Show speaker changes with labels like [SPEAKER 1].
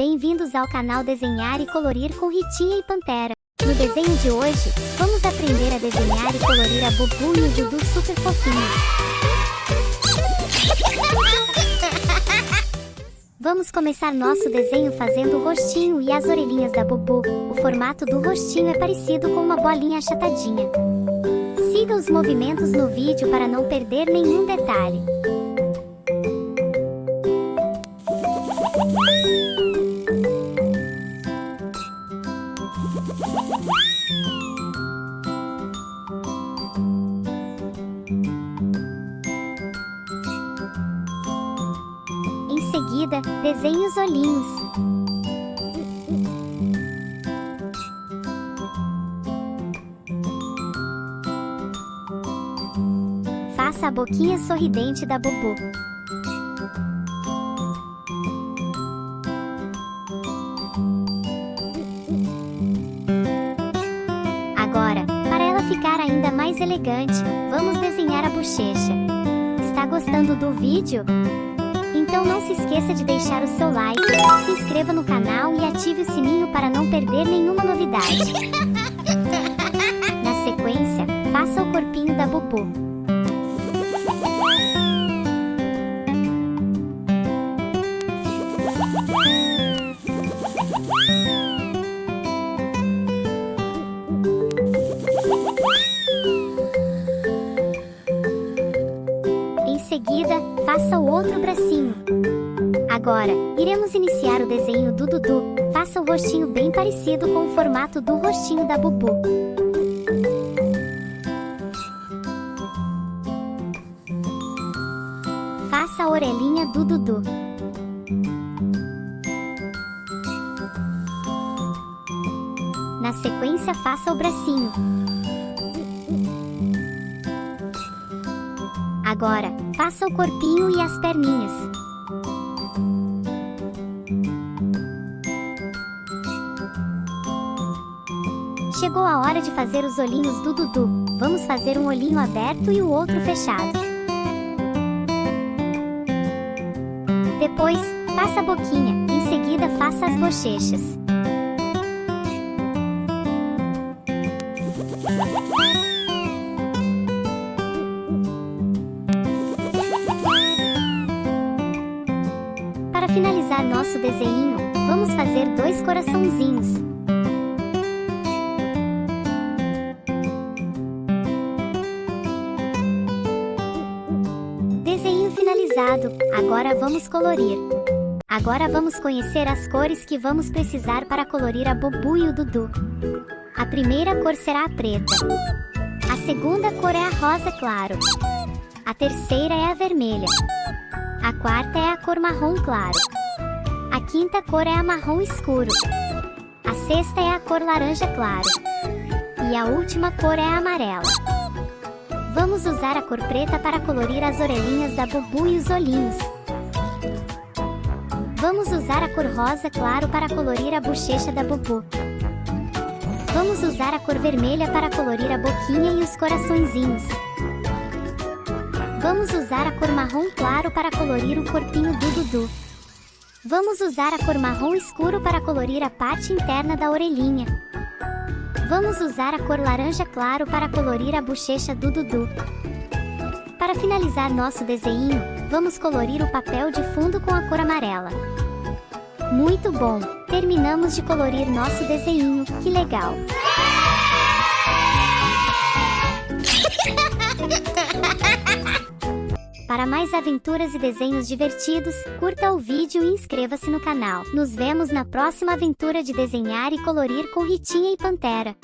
[SPEAKER 1] Bem-vindos ao canal Desenhar e Colorir com Ritinha e Pantera. No desenho de hoje, vamos aprender a desenhar e colorir a Bubu e o Dudu super fofinhos. Vamos começar nosso desenho fazendo o rostinho e as orelhinhas da Bubu. O formato do rostinho é parecido com uma bolinha achatadinha. Siga os movimentos no vídeo para não perder nenhum detalhe. Em seguida, desenhe os olhinhos. Faça a boquinha sorridente da Bubu. Agora, para ela ficar ainda mais elegante, vamos desenhar a bochecha. Está gostando do vídeo? Então não se esqueça de deixar o seu like, se inscreva no canal e ative o sininho para não perder nenhuma novidade. Na sequência, faça o corpinho da Bubu. Em seguida, faça o outro bracinho. Agora, iremos iniciar o desenho do Dudu. Faça o rostinho bem parecido com o formato do rostinho da Bubu. Faça a orelhinha do Dudu. Na sequência, faça o bracinho. Agora, faça o corpinho e as perninhas. Chegou a hora de fazer os olhinhos do Dudu. Vamos fazer um olhinho aberto e o outro fechado. Depois, faça a boquinha. Em seguida, faça as bochechas. Para finalizar nosso desenho, vamos fazer dois coraçãozinhos. Desenho finalizado. Agora vamos colorir. Agora vamos conhecer as cores que vamos precisar para colorir a Bubu e o Dudu. A primeira cor será a preta. A segunda cor é a rosa claro. A terceira é a vermelha. A quarta é a cor marrom claro. A quinta cor é a marrom escuro. A sexta é a cor laranja claro. E a última cor é a amarela. Vamos usar a cor preta para colorir as orelhinhas da Bubu e os olhinhos. Vamos usar a cor rosa claro para colorir a bochecha da Bubu. Vamos usar a cor vermelha para colorir a boquinha e os coraçõezinhos. Vamos usar a cor marrom claro para colorir o corpinho do Dudu. Vamos usar a cor marrom escuro para colorir a parte interna da orelhinha. Vamos usar a cor laranja claro para colorir a bochecha do Dudu. Para finalizar nosso desenho, vamos colorir o papel de fundo com a cor amarela. Muito bom! Terminamos de colorir nosso desenho, que legal! Para mais aventuras e desenhos divertidos, curta o vídeo e inscreva-se no canal. Nos vemos na próxima aventura de desenhar e colorir com Ritinha e Pantera.